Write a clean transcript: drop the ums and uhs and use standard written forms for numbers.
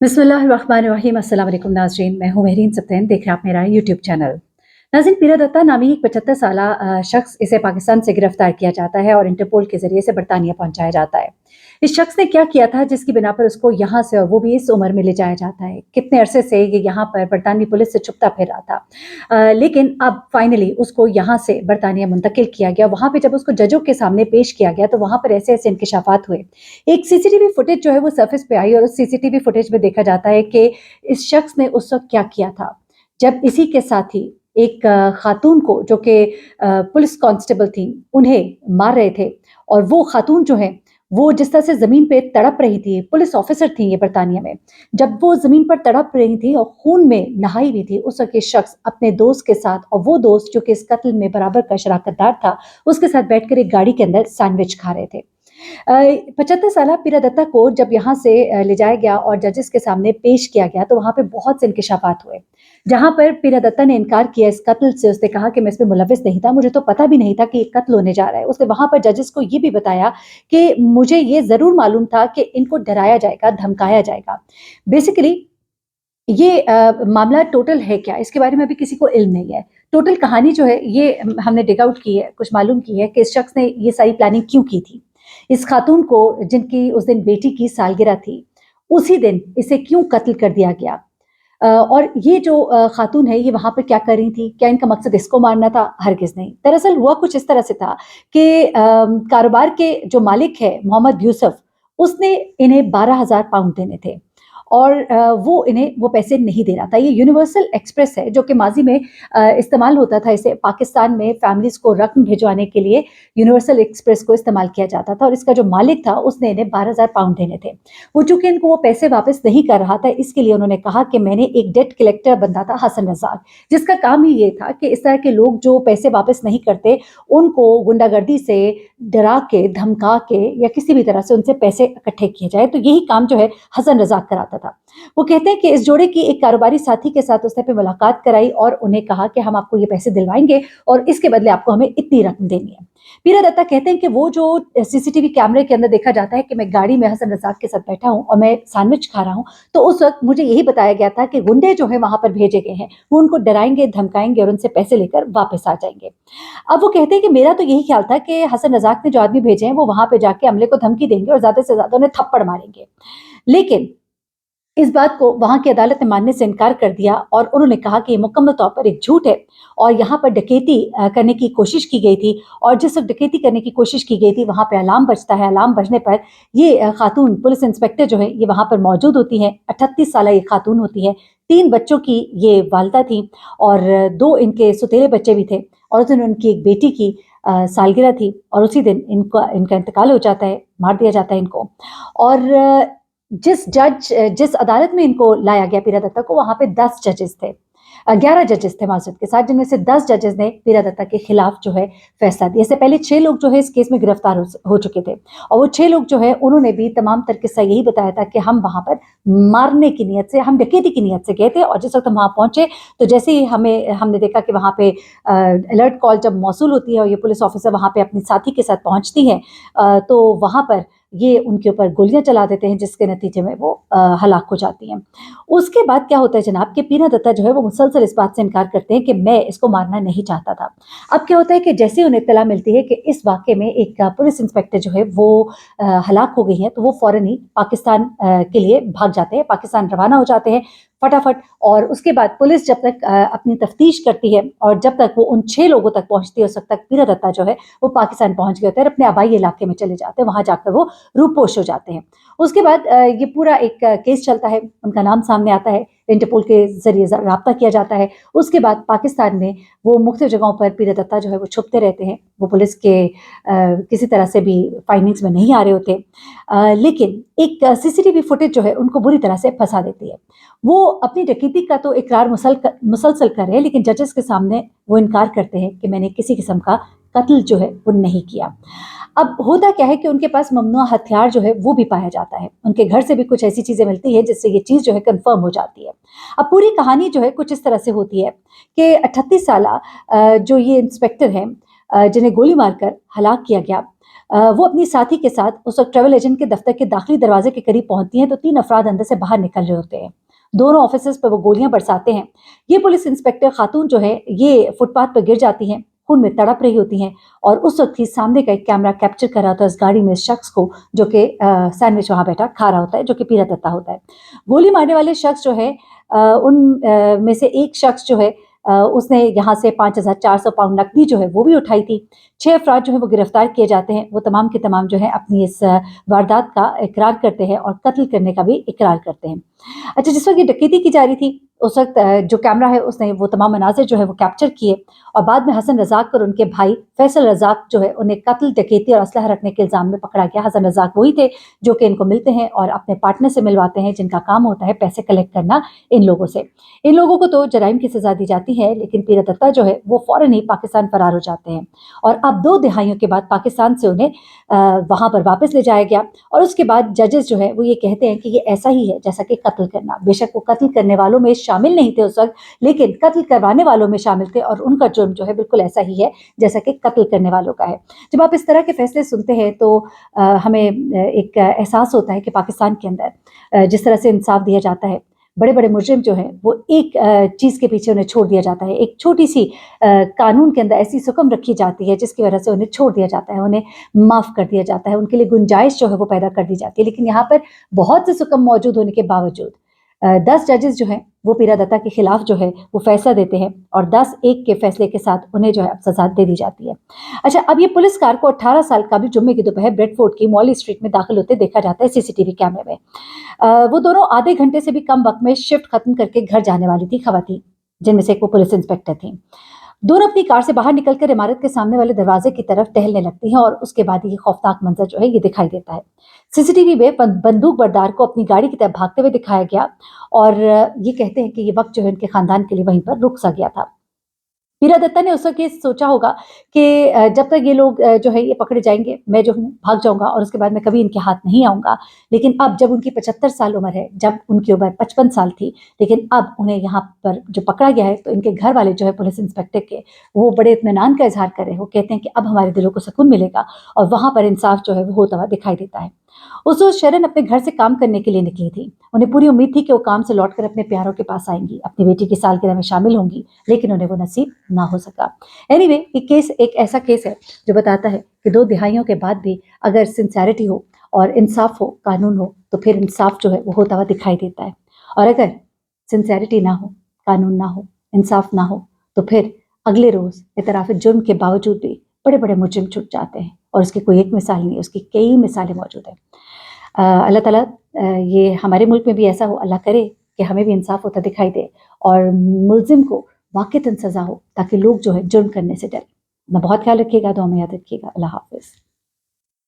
बिस्मिल्लाहिर्रहमानिर्रहीम। अस्सलाम वालेकुम नाज़रीन, मैं हूँ महरीन सब्तैन, देख रहे हैं आप मेरा यूट्यूब चैनल। नाज़रीन, पीरा दत्ता नामी एक 75 साला शख्स, इसे पाकिस्तान से गिरफ्तार किया जाता है और इंटरपोल के ज़रिए से बरतानिया पहुँचाया जाता है। इस शख्स ने क्या किया था जिसकी बिना पर उसको यहाँ से, और वो भी इस उम्र में, ले जाया जाता है? कितने अरसे से ये यहाँ पर बरतानवी पुलिस से छुपता फिर रहा था। लेकिन अब फाइनली उसको यहाँ से बरतानिया मुंतकिल किया गया। वहाँ पे जब उसको जजों के सामने पेश किया गया तो वहाँ पर ऐसे-ऐसे इंकशाफात हुए। एक सीसीटीवी फुटेज जो है वो सरफेस पे आई और उस सीसीटीवी फुटेज में देखा जाता है कि इस शख्स ने उस वक़्त क्या किया था। जब इसी के साथ ही एक खातून को, जो कि पुलिस कांस्टेबल थी, उन्हें मार रहे थे, और वो खातून जो है वो जिस तरह से ज़मीन पे तड़प रही थी, पुलिस ऑफ़िसर थी ये बरतानिया में। जब वो ज़मीन पर तड़प रही थी और खून में नहाई हुई थी, उस वक़्त ये शख्स अपने दोस्त के साथ, और वो दोस्त जो कि इस कत्ल में बराबर का शराकतदार था, उसके साथ बैठकर एक गाड़ी के अंदर सैंडविच खा रहे थे। 75 साला पीरा दत्ता को जब यहाँ से ले जाया गया और जजेस के सामने पेश किया गया तो वहाँ पे बहुत से इंकशाफात हुए। जहाँ पर पीरा दत्ता ने इनकार किया इस कत्ल से, उसने कहा कि मैं इसमें मुलव्विस नहीं था, मुझे तो पता भी नहीं था कि ये कत्ल होने जा रहा है। उसने वहाँ पर जजेस को ये भी बताया कि मुझे ये ज़रूर मालूम था कि इनको डराया जाएगा, धमकाया जाएगा। बेसिकली ये मामला टोटल है क्या, इसके बारे में अभी किसी को इल्म नहीं है। टोटल कहानी जो है ये हमने डिग आउट की है, कुछ मालूम की है कि इस शख्स ने ये सारी प्लानिंग क्यों की थी। इस खातून को, जिनकी उस दिन बेटी की सालगिरह थी, उसी दिन इसे क्यों कत्ल कर दिया गया? और ये जो खातून है ये वहाँ पे क्या कर रही थी? क्या इनका मकसद इसको मारना था? हरगिज़ नहीं। दरअसल हुआ कुछ इस तरह से था कि कारोबार के जो मालिक है मोहम्मद यूसुफ, उसने इन्हें 12,000 पाउंड देने थे, और वो इन्हें वो पैसे नहीं दे रहा था। ये यूनिवर्सल एक्सप्रेस है जो कि माज़ी में इस्तेमाल होता था, इसे पाकिस्तान में फ़ैमिलीज़ को रक़्म भिजवाने के लिए यूनिवर्सल एक्सप्रेस को इस्तेमाल किया जाता था, और इसका जो मालिक था उसने इन्हें 12,000 पाउंड देने थे। वो चूँकि इनको वो पैसे वापस नहीं कर रहा था, इसके लिए उन्होंने कहा कि मैंने एक डेट कलेक्टर बंदा था हसन रज़ाक, जिसका काम ही ये था कि इस तरह के लोग जो पैसे वापस नहीं करते, उनको गुंडागर्दी से डरा के, धमका के, या किसी भी तरह से उनसे पैसे इकट्ठे किए जाए। तो यही काम जो है हसन रज़ाक कराता था। वो कहते हैं कि इस जोड़े की एक कारोबारी साथी के साथ उसने फिर मुलाकात कराई और उन्हें कहा कि हम आपको ये पैसे दिलवाएँगे और इसके बदले आपको हमें इतनी रकम देनी है। पीरा दत्ता कहते हैं कि वो जो सीसीटीवी कैमरे के अंदर देखा जाता है कि मैं गाड़ी में हसन रज़ाक के साथ बैठा हूँ और मैं सैंडविच खा रहा हूँ, तो उस वक़्त मुझे यही बताया गया था कि गुंडे जो हैं वहाँ पर भेजे गए हैं, वो उनको डराएँगे, धमकाएँगे और उनसे पैसे लेकर वापस आ जाएँगे। अब वो कहते हैं कि मेरा तो यही ख्याल था कि हसन रज़ाक ने जो आदमी भेजे हैं वो वहाँ पे जाके अमले को धमकी देंगे और ज़्यादा से ज़्यादा उन्हें थप्पड़ मारेंगे। लेकिन इस बात को वहाँ की अदालत ने मानने से इनकार कर दिया और उन्होंने कहा कि ये मुकम्मल तौर पर एक झूठ है, और यहाँ पर डकैती करने की कोशिश की गई थी, और जिस वक़्त डकैती करने की कोशिश की गई थी वहाँ पे अलार्म बजता है। अलार्म बजने पर ये खातून पुलिस इंस्पेक्टर जो है ये वहाँ पर मौजूद होती हैं। 38 साला ये खातून होती है। 3 बच्चों की ये वालिदा थी, और 2 इनके सौतेले बच्चे भी थे, और उस दिन उनकी एक बेटी की सालगिरह थी, और उसी दिन इनका इनका इंतकाल हो जाता है, मार दिया जाता है इनको। और जिस अदालत में इनको लाया गया पीरा दत्ता को, वहाँ पे 10 जजेस थे, 11 जजेस थे माज़रत के साथ, जिनमें से 10 जजेस ने पीरा दत्ता के खिलाफ जो है फैसला दिया। इससे पहले 6 लोग जो है इस केस में गिरफ्तार हो चुके थे, और वो 6 लोग जो है उन्होंने भी तमाम तर किस्सा यही बताया था कि हम वहाँ पर मारने की नीयत से, हम डकैती की नीयत से गए थे, और जिस वक़्त हम वहाँ पहुँचे तो जैसे ही हमने देखा कि वहाँ पे अलर्ट कॉल जब मौसूल होती है और ये पुलिस ऑफ़िसर वहाँ पे अपने साथी के साथ पहुँचती हैं, तो वहाँ पर ये उनके ऊपर गोलियाँ चला देते हैं, जिसके नतीजे में वो हलाक हो जाती हैं। उसके बाद क्या होता है जनाब कि पीरा दत्ता जो है वो मुसलसल इस बात से इनकार करते हैं कि मैं इसको मारना नहीं चाहता था। अब क्या होता है कि जैसे ही उन्हें इत्तला मिलती है कि इस वाक़ये में एक पुलिस इंस्पेक्टर जो है वो हलाक हो गई हैं, तो वो फ़ौरन ही पाकिस्तान के लिए भाग जाते हैं, पाकिस्तान रवाना हो जाते हैं फटाफट। और उसके बाद पुलिस जब तक अपनी तफ्तीश करती है और जब तक वो उन 6 लोगों तक पहुँचती है, उस वक़्त तक पीरा दत्ता जो है वो पाकिस्तान पहुँच गए होते हैं और अपने आबाई इलाके में चले जाते हैं, वहाँ जाकर वो रूपोश हो जाते हैं। उसके बाद ये पूरा एक केस चलता है, उनका नाम सामने आता है, इंटरपोल के ज़रिए राब्ता किया जाता है। उसके बाद पाकिस्तान में वो मुख्तलिफ़ जगहों पर पीरा दत्ता जो है वो छुपते रहते हैं, वो पुलिस के किसी तरह से भी फाइंडिंग्स में नहीं आ रहे होते। लेकिन एक सीसीटीवी फुटेज जो है उनको बुरी तरह से फँसा देती है। वो अपनी डकैती का तो इकरार मुसलसल कर रहे हैं, लेकिन जजेस के सामने वो इनकार करते हैं कि मैंने किसी किस्म का कत्ल जो है वो नहीं किया। अब होता क्या है कि उनके पास ममनुआ हथियार जो है वो भी पाया जाता है। उनके घर से भी कुछ ऐसी चीज़ें मिलती हैं जिससे ये चीज़ जो है कन्फर्म हो जाती है। अब पूरी कहानी जो है कुछ इस तरह से होती है कि 38 साला जो ये इंस्पेक्टर हैं, जिन्हें गोली मारकर हलाक किया गया, वो अपनी साथी के साथ उस वक्त ट्रैवल एजेंट के दफ्तर के दाखिली दरवाजे के करीब पहुंचती हैं तो 3 अफराद अंदर से बाहर निकल रहे होते हैं। दोनों ऑफिसर्स पर वो गोलियां बरसाते हैं। ये पुलिस इंस्पेक्टर खातून जो है ये फुटपाथ पर गिर जाती हैं, खून में तड़प रही होती हैं और उस वक्त ही सामने का एक कैमरा कैप्चर कर रहा था इस गाड़ी में इस शख्स को जो कि सैंडविच वहां बैठा खा रहा होता है, जो कि पीरा दत्ता होता है। गोली मारने वाले शख्स जो है उन में से एक शख्स जो है उसने यहाँ से 5,400 पाउंड नकदी जो है वो भी उठाई थी। 6 अफराद जो है वो गिरफ्तार किए जाते हैं। वो तमाम के तमाम जो है अपनी इस वारदात का इकरार करते हैं और कत्ल करने का भी इकरार करते हैं। अच्छा, जिस वक्त ये डकैती की जा रही थी उस वक्त जो कैमरा है उसने वो तमाम मनाज़िर जो है वो कैप्चर किए और बाद में हसन रज़ाक और उनके भाई फैसल रज़ाक जो है उन्हें कत्ल, डकैती और असलहा रखने के इल्ज़ाम में पकड़ा गया। हसन रज़ाक वही थे जो कि इनको मिलते हैं और अपने पार्टनर से मिलवाते हैं, जिनका काम होता है पैसे कलेक्ट करना इन लोगों से। इन लोगों को तो जराइम की सज़ा दी जाती है, लेकिन पीरा दत्ता जो है वो फ़ौरन ही पाकिस्तान फरार हो जाते हैं और अब 2 दिहाइयों के बाद पाकिस्तान से उन्हें वहाँ पर वापस ले जाया गया और उसके बाद जजेस जो है वो ये कहते हैं कि ये ऐसा ही है जैसा कि कत्ल करना। बेशक वो कत्ल करने वालों में शामिल नहीं थे उस वक्त, लेकिन कत्ल करवाने वालों में शामिल थे और उनका जुर्म जो है बिल्कुल ऐसा ही है जैसा कि कत्ल करने वालों का है। जब आप इस तरह के फैसले सुनते हैं तो हमें एक एहसास होता है कि पाकिस्तान के अंदर जिस तरह से इंसाफ दिया जाता है, बड़े बड़े मुजरिम जो हैं वो एक चीज़ के पीछे उन्हें छोड़ दिया जाता है, एक छोटी सी कानून के अंदर ऐसी सुकम रखी जाती है जिसकी वजह से उन्हें छोड़ दिया जाता है, उन्हें माफ़ कर दिया जाता है, उनके लिए गुंजाइश जो है वो पैदा कर दी जाती है। लेकिन यहाँ पर बहुत से सुकम मौजूद होने के बावजूद 10 जजेस जो हैं वो पीरा दत्ता के खिलाफ जो है वो फैसला देते हैं और 10-1 के फैसले के साथ उन्हें जो है अब सजा दे दी जाती है। अच्छा, अब ये पुलिस कार को 18 साल का भी जुम्मे की दोपहर ब्रेडफोर्ड की मॉली स्ट्रीट में दाखिल होते देखा जाता है सीसीटीवी कैमरे में। वो दोनों आधे घंटे से भी कम वक्त में शिफ्ट खत्म करके घर जाने वाली थी खवातीन, जिनमें से एक वो पुलिस इंस्पेक्टर थी। दोनों अपनी कार से बाहर निकलकर इमारत के सामने वाले दरवाजे की तरफ टहलने लगती हैं और उसके बाद ये खौफनाक मंजर जो है ये दिखाई देता है। सीसीटीवी में बंदूक बरदार को अपनी गाड़ी की तरफ भागते हुए दिखाया गया और ये कहते हैं कि ये वक्त जो है उनके खानदान के लिए वहीं पर रुक सा गया था। पीरा दत्ता ने उस वक़्त ये सोचा होगा कि जब तक ये लोग जो है ये पकड़े जाएँगे, मैं जो हूँ भाग जाऊँगा और उसके बाद मैं कभी इनके हाथ नहीं आऊँगा। लेकिन अब जब उनकी 75 साल उम्र है, जब उनकी उम्र 55 साल थी, लेकिन अब उन्हें यहाँ पर जो पकड़ा गया है तो इनके घर वाले जो है पुलिस इंस्पेक्टर के, वो बड़े इत्मीनान का इज़हार कर रहे हैं। वो कहते हैं कि अब हमारे दिलों को सुकून मिलेगा और वहाँ पर इंसाफ जो है वो होता हुआ दिखाई देता है। उस रोज़ शरण अपने घर से काम करने के लिए निकली थी। उन्हें पूरी उम्मीद थी कि वो काम से लौटकर अपने प्यारों के पास आएँगी, अपनी बेटी की सालगिरह में शामिल होंगी, लेकिन उन्हें वो नसीब ना हो सका। एनीवे, ये केस एक ऐसा केस है जो बताता है कि 2 दिहाइयों के बाद भी अगर सिंसेरिटी हो और इंसाफ हो, कानून हो, तो फिर इंसाफ जो है वो होता हुआ दिखाई देता है और अगर सिंसेरिटी ना हो, कानून ना हो, इंसाफ ना हो, तो फिर अगले रोज़ इतराफ़ जुर्म के बावजूद भी बड़े-बड़े मुजरिम छुट जाते हैं और उसकी कोई एक मिसाल नहीं है, उसकी कई मिसालें मौजूद हैं। अल्लाह ताला ये हमारे मुल्क में भी ऐसा हो, अल्लाह करे कि हमें भी इंसाफ होता दिखाई दे और मुल्ज़िम को वाक़ईतन सज़ा हो ताकि लोग जो है जुर्म करने से डरें। अपना बहुत ख्याल रखिएगा, दुआ में याद रखिएगा। अल्लाह हाफ़िज़।